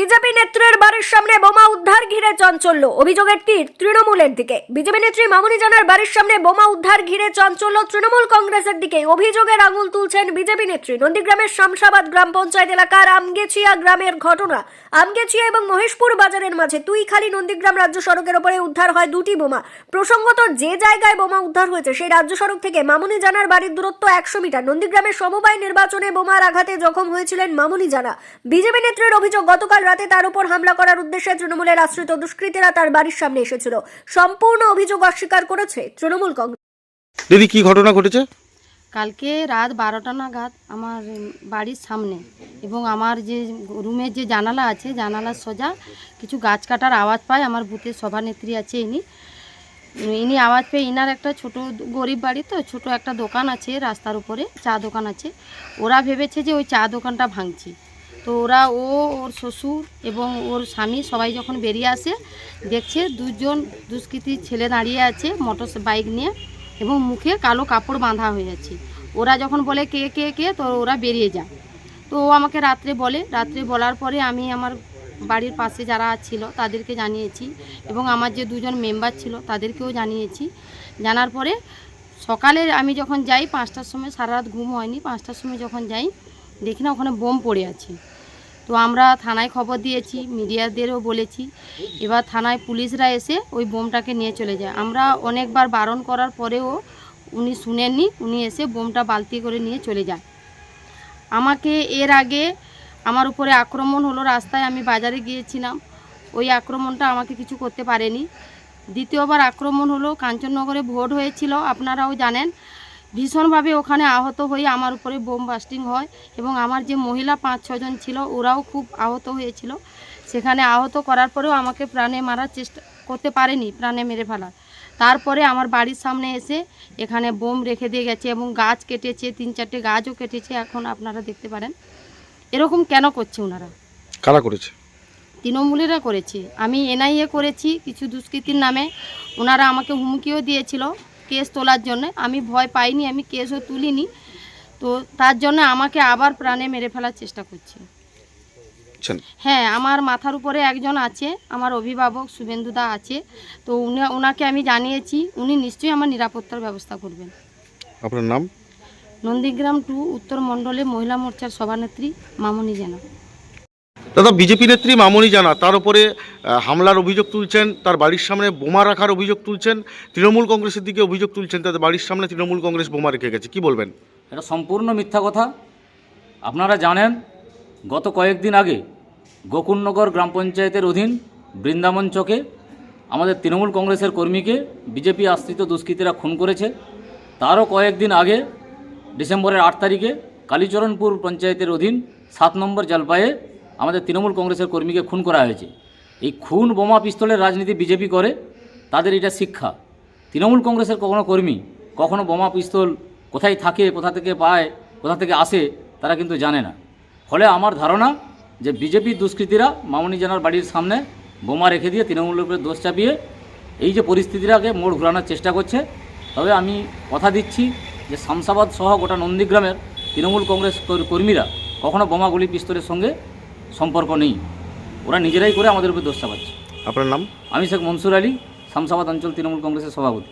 BJP নেত্রীর বাড়ির সামনে বোমা উদ্ধার ঘিরে চাঞ্চল্য। অভিযোগের তীর তৃণমূলের দিকে। বিজেপি নেত্রী মামুনি জানার বাড়ির সামনে বোমা উদ্ধার ঘিরে চাঞ্চল্য তৃণমূল কংগ্রেসের দিকে। অভিযোগের আঙুল তুলছেন বিজেপি নেত্রী। নন্দীগ্রামের শামসাবাদ গ্রাম পঞ্চায়েত এলাকার আমগেছিয়া গ্রামের ঘটনা। আমগেছিয়া এবং মহেশপুর বাজারের মাঝে তুইখালি নন্দীগ্রাম রাজ্য সড়কের ওপরে উদ্ধার হয় দুটি বোমা। প্রসঙ্গত, যে জায়গায় বোমা উদ্ধার হয়েছে সেই রাজ্য সড়ক থেকে মামুনি জানার বাড়ির দূরত্ব 100 মিটার। নন্দীগ্রামের সমবায় নির্বাচনে বোমার আঘাতে জখম হয়েছিলেন মামুনি জানা। বিজেপি নেত্রীর অভিযোগ, গতকাল রাতে তার উপর হামলা করার উদ্দেশ্যে তৃণমূলের আশ্রিত দুষ্কৃতীরা তার বাড়ির সামনে এসেছিল। সম্পূর্ণ অভিযোগ অস্বীকার করেছে তৃণমূল কংগ্রেস। দিদি, কি ঘটনা ঘটেছে? কালকে রাত 12টা নাগাদ আমার বাড়ির সামনে এবং আমার যে রুমের যে জানালা আছে, জানালার সোজা কিছু গাছ কাটার আওয়াজ পায়। আমার বুথের সভানেত্রী আছে, ইনি আওয়াজ পেয়ে ইনার একটা ছোট গরিব বাড়ি, তো ছোট একটা দোকান আছে রাস্তার উপরে, চা দোকান আছে। ওরা ভেবেছে যে ওই চা দোকানটা ভাঙছি। তো ওরা ওর শ্বশুর এবং ওর স্বামী সবাই যখন বেরিয়ে আসে, দেখছে দুজন দুষ্কৃতী ছেলে দাঁড়িয়ে আছে মোটর বাইক নিয়ে এবং মুখে কালো কাপড় বাঁধা হয়ে আছে। ওরা যখন বলে কে কে কে, তো ওরা বেরিয়ে যায়। তো ও আমাকে রাত্রে বলার পরে আমি আমার বাড়ির পাশে যারা ছিল তাদেরকে জানিয়েছি এবং আমার যে দুজন মেম্বার ছিল তাদেরকেও জানিয়েছি। জানার পরে সকালে আমি যখন যাই 5টার সময়, সারা রাত ঘুম হয়নি, 5টার সময় যখন যাই দেখি না ওখানে বোম পড়ে আছে। তো আমরা থানায় খবর দিয়েছি, মিডিয়াদেরও বলেছি। এবার থানায় পুলিশরা এসে ওই বোমটাকে নিয়ে চলে যায়। আমরা অনেকবার বারণ করার পরেও উনি শুনেননি, উনি এসে বোমটা বালতি করে নিয়ে চলে যায়। আমাকে এর আগে আমার উপরে আক্রমণ হলো রাস্তায়, আমি বাজারে গিয়েছিলাম, ওই আক্রমণটা আমাকে কিছু করতে পারেনি। দ্বিতীয়বার আক্রমণ হলো, কাঞ্চননগরে ভোট হয়েছিল, আপনারাও জানেন। ভীষণভাবে ওখানে আহত হয়ে আমার উপরে বোম বাস্টিং হয় এবং আমার যে মহিলা 5-6 জন ছিল ওরাও খুব আহত হয়েছিল। সেখানে আহত করার পরেও আমাকে প্রাণে মারার চেষ্টা করতে পারেনি, প্রাণে মেরে ফেলার। তারপরে আমার বাড়ির সামনে এসে এখানে বোম রেখে দিয়ে গেছে এবং গাছ কেটেছে, 3-4টে গাছও কেটেছে, এখন আপনারা দেখতে পারেন। এরকম কেন করছে ওনারা? কারা করেছে? তৃণমূলেরা করেছে। আমি এনআইএ করেছি কিছু দুষ্কৃতীর নামে। ওনারা আমাকে হুমকিও দিয়েছিল কেস তোলার জন্য। আমি ভয় পাইনি, আমি কেসও তুলিনি। তো তার জন্য আমাকে আবার প্রাণে মেরে ফেলার চেষ্টা করছে। হ্যাঁ, আমার মাথার উপরে একজন আছে, আমার অভিভাবক শুভেন্দুদা আছে। তো ওনাকে আমি জানিয়েছি, উনি নিশ্চয়ই আমার নিরাপত্তার ব্যবস্থা করবেন। আপনার নাম? নন্দীগ্রাম 2 উত্তর মণ্ডলে মহিলা মোর্চার সভানেত্রী মামুনি জানা। দাদা, বিজেপি নেত্রী মামুনি জানা তার উপরে হামলার অভিযোগ তুলছেন, তার বাড়ির সামনে বোমা রাখার অভিযোগ তুলছেন, তৃণমূল কংগ্রেসের দিকে অভিযোগ তুলছেন তাদের বাড়ির সামনে তৃণমূল কংগ্রেস বোমা রেখে গেছে। কি বলবেন? এটা সম্পূর্ণ মিথ্যা কথা। আপনারা জানেন, গত কয়েকদিন আগে গোকুলনগর গ্রাম পঞ্চায়েতের অধীন বৃন্দাবন চকে আমাদের তৃণমূল কংগ্রেসের কর্মীকে বিজেপি আশ্রিত দুষ্কৃতীরা খুন করেছে। তারও কয়েকদিন আগে ডিসেম্বরের 8 তারিখে কালীচরণপুর পঞ্চায়েতের অধীন 7 নম্বর জলপাইয়ে আমাদের তৃণমূল কংগ্রেসের কর্মীকে খুন করা হয়েছে। এই খুন, বোমা, পিস্তলের রাজনীতি বিজেপি করে, তাদের এটা শিক্ষা। তৃণমূল কংগ্রেসের কোনো কর্মী কখনো বোমা পিস্তল কোথায় থাকে, কোথা থেকে পায়, কোথা থেকে আসে তারা কিন্তু জানে না। ফলে আমার ধারণা যে বিজেপির দুষ্কৃতীরা মামুনি জানার বাড়ির সামনে বোমা রেখে দিয়ে তৃণমূলের উপরে দোষ চাপিয়ে এই যে পরিস্থিতিটাকে মোড় ঘোরানোর চেষ্টা করছে। তবে আমি কথা দিচ্ছি যে শামসাবাদ সহ গোটা নন্দীগ্রামের তৃণমূল কংগ্রেস কর্মীরা কখনো বোমাগুলি পিস্তলের সঙ্গে সম্পর্ক নেই, ওরা নিজেরাই করে আমাদের উপরে দোষ চাপাচ্ছে। আপনার নাম? আমি শেখ মনসুর আলী, শামসাবাদ অঞ্চল তৃণমূল কংগ্রেসের সভাপতি।